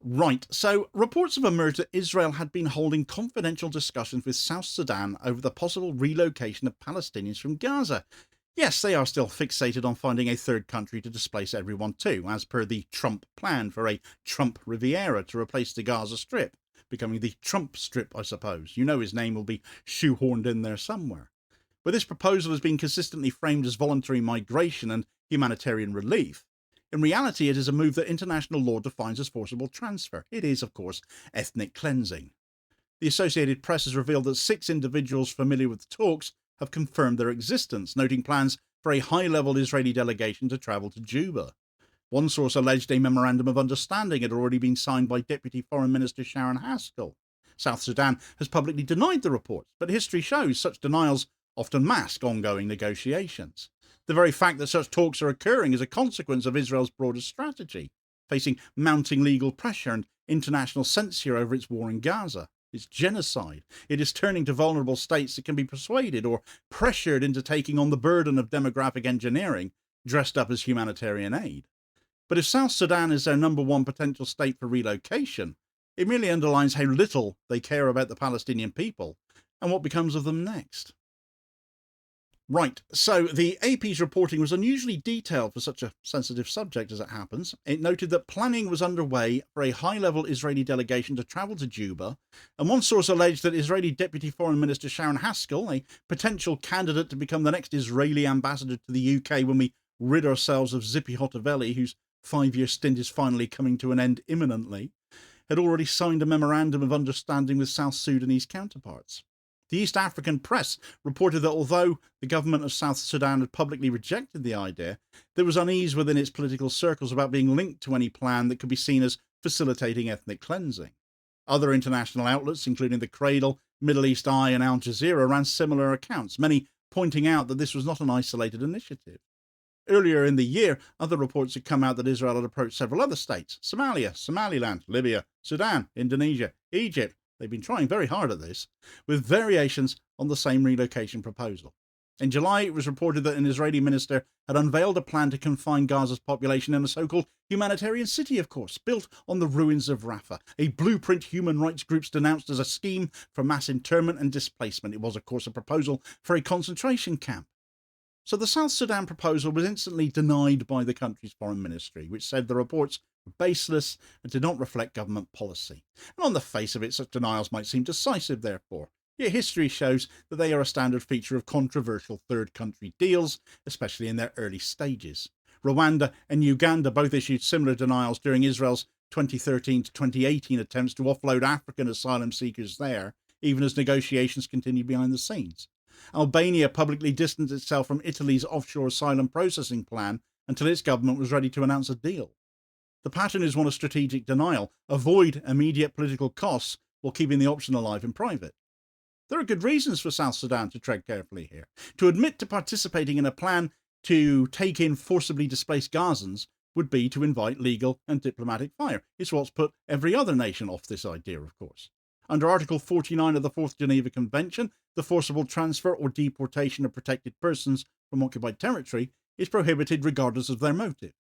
Right, so reports have emerged that Israel had been holding confidential discussions with South Sudan over the possible relocation of Palestinians from Gaza. Yes, they are still fixated on finding a third country to displace everyone to, as per the Trump plan for a Trump Riviera to replace the Gaza Strip, becoming the Trump Strip, I suppose. You know his name will be shoehorned in there somewhere. But this proposal has been consistently framed as voluntary migration and humanitarian relief. In reality, it is a move that international law defines as forcible transfer. It is, of course, ethnic cleansing. The Associated Press has revealed that 6 individuals familiar with the talks have confirmed their existence, noting plans for a high-level Israeli delegation to travel to Juba. One source alleged a memorandum of understanding had already been signed by Deputy Foreign Minister Sharren Haskel. South Sudan has publicly denied the reports, but history shows such denials often mask ongoing negotiations. The very fact that such talks are occurring is a consequence of Israel's broader strategy, facing mounting legal pressure and international censure over its war in Gaza. It's genocide. It is turning to vulnerable states that can be persuaded or pressured into taking on the burden of demographic engineering dressed up as humanitarian aid. But if South Sudan is their number one potential state for relocation, it merely underlines how little they care about the Palestinian people and what becomes of them next. Right, so the AP's reporting was unusually detailed for such a sensitive subject as it happens. It noted that planning was underway for a high-level Israeli delegation to travel to Juba, and one source alleged that Israeli Deputy Foreign Minister Sharren Haskel, a potential candidate to become the next Israeli ambassador to the UK when we rid ourselves of Zippy Hotovely, whose 5-year stint is finally coming to an end imminently, had already signed a memorandum of understanding with South Sudanese counterparts. The East African press reported that although the government of South Sudan had publicly rejected the idea, there was unease within its political circles about being linked to any plan that could be seen as facilitating ethnic cleansing. Other international outlets, including the Cradle, Middle East Eye and Al Jazeera, ran similar accounts, many pointing out that this was not an isolated initiative. Earlier in the year, other reports had come out that Israel had approached several other states: Somalia, Somaliland, Libya, Sudan, Indonesia, Egypt. They've been trying very hard at this, with variations on the same relocation proposal. In July, it was reported that an Israeli minister had unveiled a plan to confine Gaza's population in a so-called humanitarian city, of course, built on the ruins of Rafah, a blueprint human rights groups denounced as a scheme for mass internment and displacement. It was, of course, a proposal for a concentration camp. So the South Sudan proposal was instantly denied by the country's foreign ministry, which said the reports were baseless and did not reflect government policy. And on the face of it, such denials might seem decisive, therefore. Yet history shows that they are a standard feature of controversial third country deals, especially in their early stages. Rwanda and Uganda both issued similar denials during Israel's 2013 to 2018 attempts to offload African asylum seekers there, even as negotiations continued behind the scenes. Albania publicly distanced itself from Italy's offshore asylum processing plan until its government was ready to announce a deal. The pattern is one of strategic denial. Avoid immediate political costs while keeping the option alive in private. There are good reasons for South Sudan to tread carefully here. To admit to participating in a plan to take in forcibly displaced Gazans would be to invite legal and diplomatic fire. It's what's put every other nation off this idea, of course. Under Article 49 of the Fourth Geneva Convention, the forcible transfer or deportation of protected persons from occupied territory is prohibited regardless of their motive.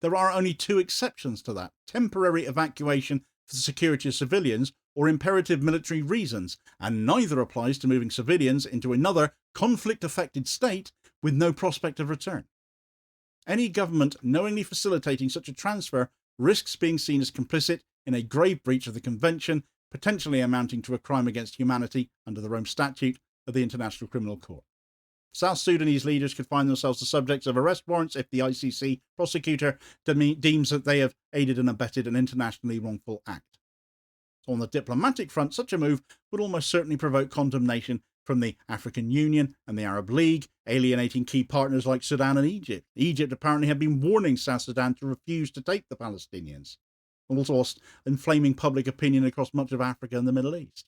There are only 2 exceptions to that: temporary evacuation for the security of civilians or imperative military reasons, and neither applies to moving civilians into another conflict-affected state with no prospect of return. Any government knowingly facilitating such a transfer risks being seen as complicit in a grave breach of the Convention, potentially amounting to a crime against humanity under the Rome Statute of the International Criminal Court. South Sudanese leaders could find themselves the subjects of arrest warrants if the ICC prosecutor deems that they have aided and abetted an internationally wrongful act. On the diplomatic front, such a move would almost certainly provoke condemnation from the African Union and the Arab League, alienating key partners like Sudan and Egypt. Egypt apparently had been warning South Sudan to refuse to take the Palestinians, also inflaming public opinion across much of Africa and the Middle East.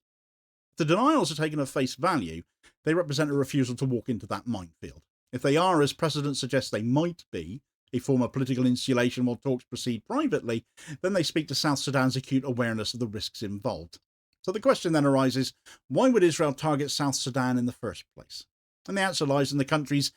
If the denials are taken at face value, they represent a refusal to walk into that minefield. If they are, as precedent suggests they might be, a form of political insulation while talks proceed privately, then they speak to South Sudan's acute awareness of the risks involved. So the question then arises, why would Israel target South Sudan in the first place? And the answer lies in the country's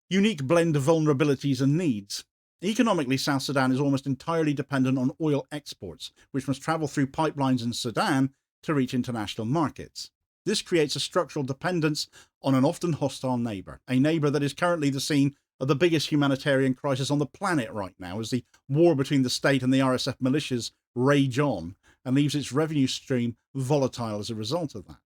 unique blend of vulnerabilities and needs. Economically, South Sudan is almost entirely dependent on oil exports, which must travel through pipelines in Sudan to reach international markets. This creates a structural dependence on an often hostile neighbour, a neighbour that is currently the scene of the biggest humanitarian crisis on the planet right now, as the war between the state and the RSF militias rage on and leaves its revenue stream volatile as a result of that.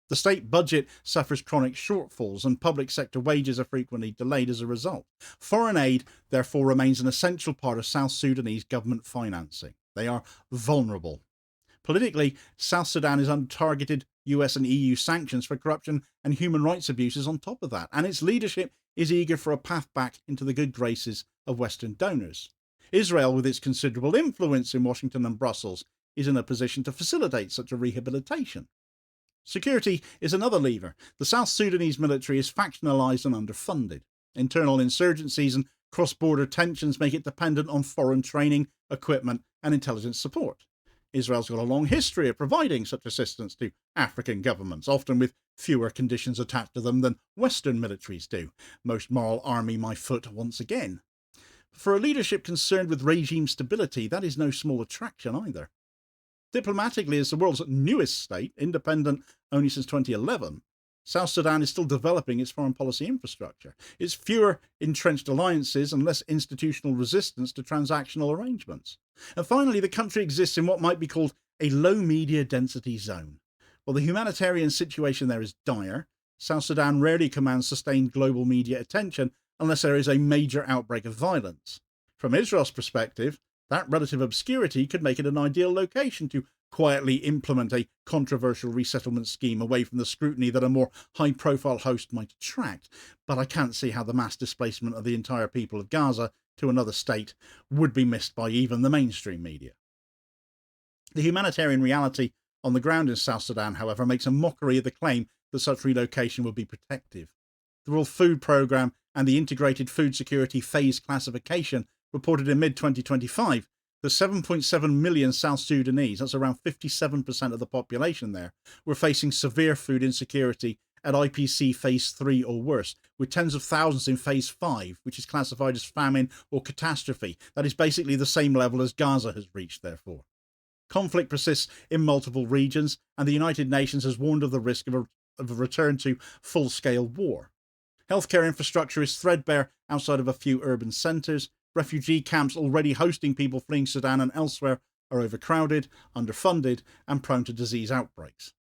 The state budget suffers chronic shortfalls and public sector wages are frequently delayed as a result. Foreign aid, therefore, remains an essential part of South Sudanese government financing. They are vulnerable. Politically, South Sudan is under targeted US and EU sanctions for corruption and human rights abuses on top of that, and its leadership is eager for a path back into the good graces of Western donors. Israel, with its considerable influence in Washington and Brussels, is in a position to facilitate such a rehabilitation. Security is another lever. The South Sudanese military is factionalized and underfunded. Internal insurgencies and cross-border tensions make it dependent on foreign training, equipment, and intelligence support. Israel's got a long history of providing such assistance to African governments, often with fewer conditions attached to them than Western militaries do. Most moral army my foot once again. For a leadership concerned with regime stability, that is no small attraction either. Diplomatically, as the world's newest state, independent only since 2011, South Sudan is still developing its foreign policy infrastructure. It's fewer entrenched alliances and less institutional resistance to transactional arrangements. And finally, the country exists in what might be called a low media density zone. While the humanitarian situation there is dire, South Sudan rarely commands sustained global media attention unless there is a major outbreak of violence. From Israel's perspective, that relative obscurity could make it an ideal location to quietly implement a controversial resettlement scheme away from the scrutiny that a more high-profile host might attract. But I can't see how the mass displacement of the entire people of Gaza to another state would be missed by even the mainstream media. The humanitarian reality on the ground in South Sudan, however, makes a mockery of the claim that such relocation would be protective. The World Food Programme and the Integrated Food Security Phase Classification reported in mid-2025 that 7.7 million South Sudanese, that's around 57% of the population there, were facing severe food insecurity at IPC Phase 3 or worse, with tens of thousands in Phase 5, which is classified as famine or catastrophe. That is basically the same level as Gaza has reached, therefore. Conflict persists in multiple regions, and the United Nations has warned of the risk of a return to full-scale war. Healthcare infrastructure is threadbare outside of a few urban centres. Refugee camps already hosting people fleeing Sudan and elsewhere are overcrowded, underfunded, and prone to disease outbreaks.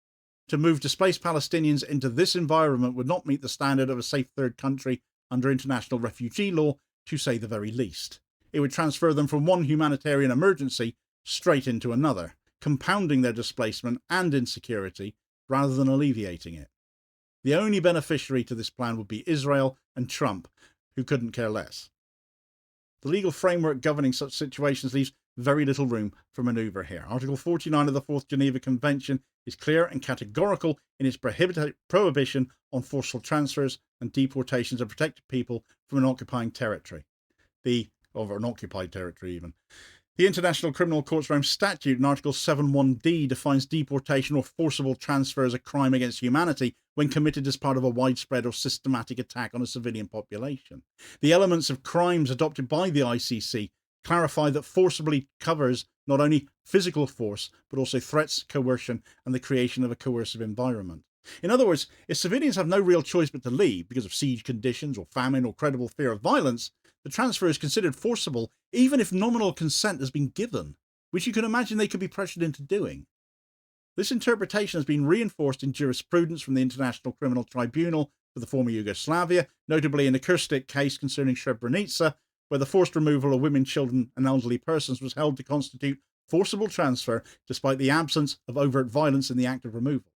To move displaced Palestinians into this environment would not meet the standard of a safe third country under international refugee law, to say the very least. It would transfer them from one humanitarian emergency straight into another, compounding their displacement and insecurity rather than alleviating it. The only beneficiary to this plan would be Israel and Trump, who couldn't care less. The legal framework governing such situations leaves very little room for manoeuvre here. Article 49 of the Fourth Geneva Convention is clear and categorical in its prohibition on forceful transfers and deportations of protected people from an occupying territory. Or an occupied territory even. The International Criminal Court's Rome Statute in Article 7.1d defines deportation or forcible transfer as a crime against humanity when committed as part of a widespread or systematic attack on a civilian population. The elements of crimes adopted by the ICC clarify that forcibly covers not only physical force, but also threats, coercion, and the creation of a coercive environment. In other words, if civilians have no real choice but to leave because of siege conditions or famine or credible fear of violence, the transfer is considered forcible even if nominal consent has been given, which you can imagine they could be pressured into doing. This interpretation has been reinforced in jurisprudence from the International Criminal Tribunal for the former Yugoslavia, notably in the Kirstic case concerning Srebrenica, where the forced removal of women, children, and elderly persons was held to constitute forcible transfer despite the absence of overt violence in the act of removal.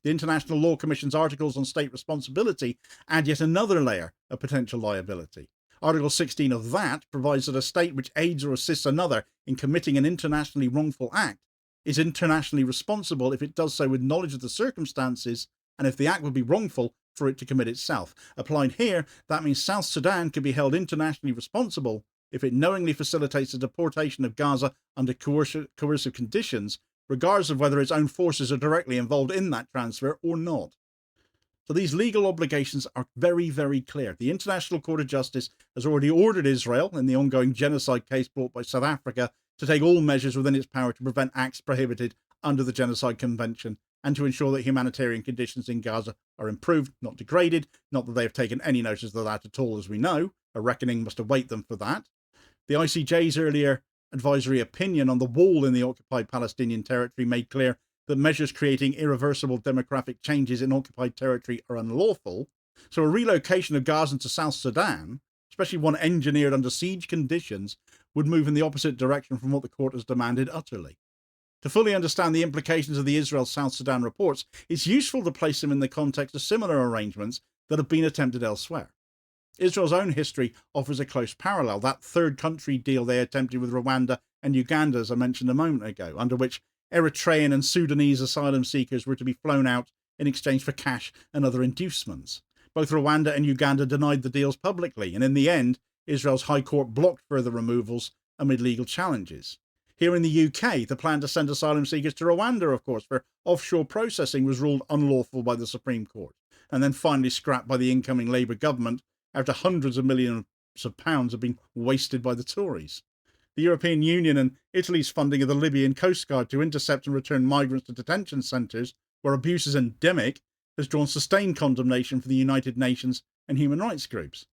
The International Law Commission's articles on state responsibility add yet another layer of potential liability. Article 16 of that provides that a state which aids or assists another in committing an internationally wrongful act is internationally responsible if it does so with knowledge of the circumstances and if the act would be wrongful for it to commit itself. Applied here, that means South Sudan could be held internationally responsible if it knowingly facilitates the deportation of Gaza under coercive conditions, regardless of whether its own forces are directly involved in that transfer or not. So these legal obligations are very, very clear. The International Court of Justice has already ordered Israel, in the ongoing genocide case brought by South Africa, to take all measures within its power to prevent acts prohibited under the Genocide Convention and to ensure that humanitarian conditions in Gaza are improved, not degraded. Not that they have taken any notice of that at all, as we know. A reckoning must await them for that. The ICJ's earlier advisory opinion on the wall in the occupied Palestinian territory made clear that measures creating irreversible demographic changes in occupied territory are unlawful. So a relocation of Gaza to South Sudan, especially one engineered under siege conditions, would move in the opposite direction from what the court has demanded utterly. To fully understand the implications of the Israel-South Sudan reports, it's useful to place them in the context of similar arrangements that have been attempted elsewhere. Israel's own history offers a close parallel, that third country deal they attempted with Rwanda and Uganda, as I mentioned a moment ago, under which Eritrean and Sudanese asylum seekers were to be flown out in exchange for cash and other inducements. Both Rwanda and Uganda denied the deals publicly, and in the end, Israel's High Court blocked further removals amid legal challenges. Here in the UK, the plan to send asylum seekers to Rwanda, of course, for offshore processing was ruled unlawful by the Supreme Court, and then finally scrapped by the incoming Labour government after hundreds of millions of pounds have been wasted by the Tories. The European Union and Italy's funding of the Libyan Coast Guard to intercept and return migrants to detention centres, where abuse is endemic, has drawn sustained condemnation from the United Nations and human rights groups.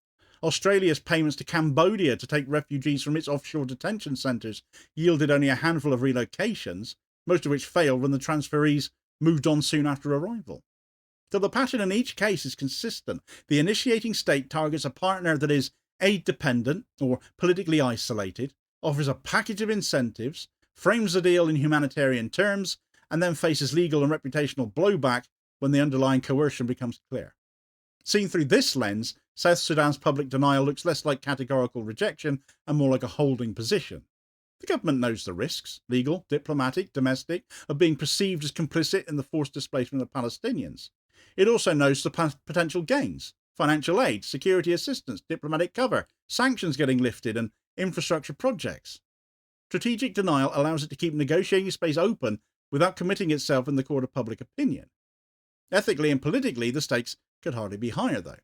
Australia's payments to Cambodia to take refugees from its offshore detention centres yielded only a handful of relocations, most of which failed when the transferees moved on soon after arrival. So the pattern in each case is consistent. The initiating state targets a partner that is aid-dependent or politically isolated, offers a package of incentives, frames the deal in humanitarian terms, and then faces legal and reputational blowback when the underlying coercion becomes clear. Seen through this lens, South Sudan's public denial looks less like categorical rejection and more like a holding position. The government knows the risks, legal, diplomatic, domestic, of being perceived as complicit in the forced displacement of Palestinians. It also knows the potential gains: financial aid, security assistance, diplomatic cover, sanctions getting lifted, and infrastructure projects. Strategic denial allows it to keep negotiating space open without committing itself in the court of public opinion. Ethically and politically, the stakes could hardly be higher, though.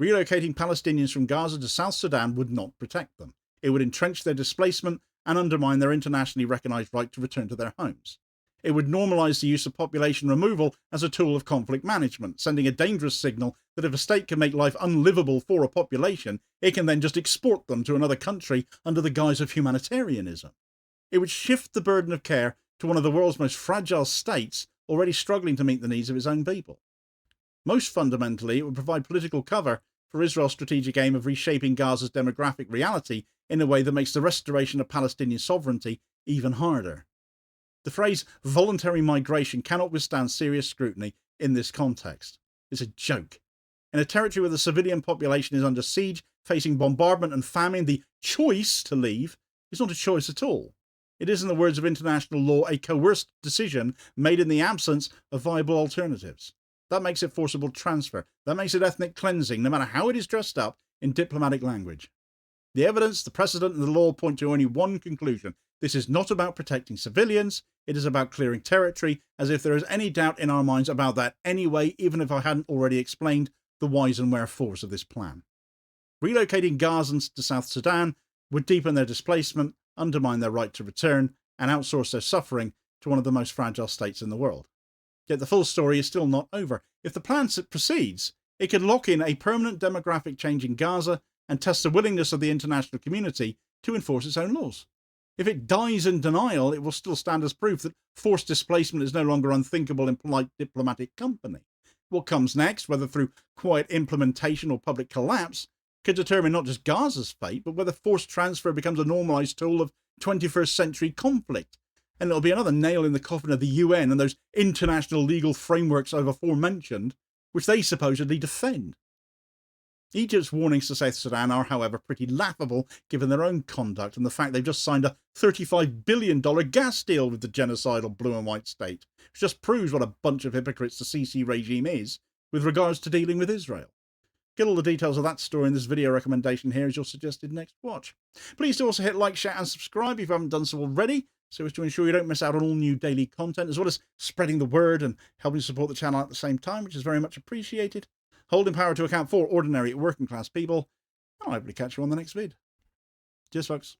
Relocating Palestinians from Gaza to South Sudan would not protect them. It would entrench their displacement and undermine their internationally recognised right to return to their homes. It would normalise the use of population removal as a tool of conflict management, sending a dangerous signal that if a state can make life unlivable for a population, it can then just export them to another country under the guise of humanitarianism. It would shift the burden of care to one of the world's most fragile states, already struggling to meet the needs of its own people. Most fundamentally, it would provide political cover for Israel's strategic aim of reshaping Gaza's demographic reality in a way that makes the restoration of Palestinian sovereignty even harder. The phrase voluntary migration cannot withstand serious scrutiny in this context. It's a joke. In a territory where the civilian population is under siege, facing bombardment and famine, the choice to leave is not a choice at all. It is, in the words of international law, a coerced decision made in the absence of viable alternatives. That makes it forcible transfer. That makes it ethnic cleansing, no matter how it is dressed up in diplomatic language. The evidence, the precedent, and the law point to only one conclusion. This is not about protecting civilians. It is about clearing territory, as if there is any doubt in our minds about that anyway, even if I hadn't already explained the whys and wherefores of this plan. Relocating Gazans to South Sudan would deepen their displacement, undermine their right to return, and outsource their suffering to one of the most fragile states in the world. Yet the full story is still not over. If the plan proceeds, it could lock in a permanent demographic change in Gaza and test the willingness of the international community to enforce its own laws. If it dies in denial, it will still stand as proof that forced displacement is no longer unthinkable in polite diplomatic company. What comes next, whether through quiet implementation or public collapse, could determine not just Gaza's fate, but whether forced transfer becomes a normalised tool of 21st century conflict. And it'll be another nail in the coffin of the UN and those international legal frameworks I've aforementioned, which they supposedly defend. Egypt's warnings to South Sudan are, however, pretty laughable given their own conduct and the fact they've just signed a $35 billion gas deal with the genocidal blue and white state, which just proves what a bunch of hypocrites the Sisi regime is with regards to dealing with Israel. Get all the details of that story in this video recommendation here as your suggested next watch. Please do also hit like, share and subscribe if you haven't done so already. so as to ensure you don't miss out on all new daily content, as well as spreading the word and helping support the channel at the same time, which is very much appreciated. Holding power to account for ordinary working class people, and I'll hopefully catch you on the next vid. Cheers, folks.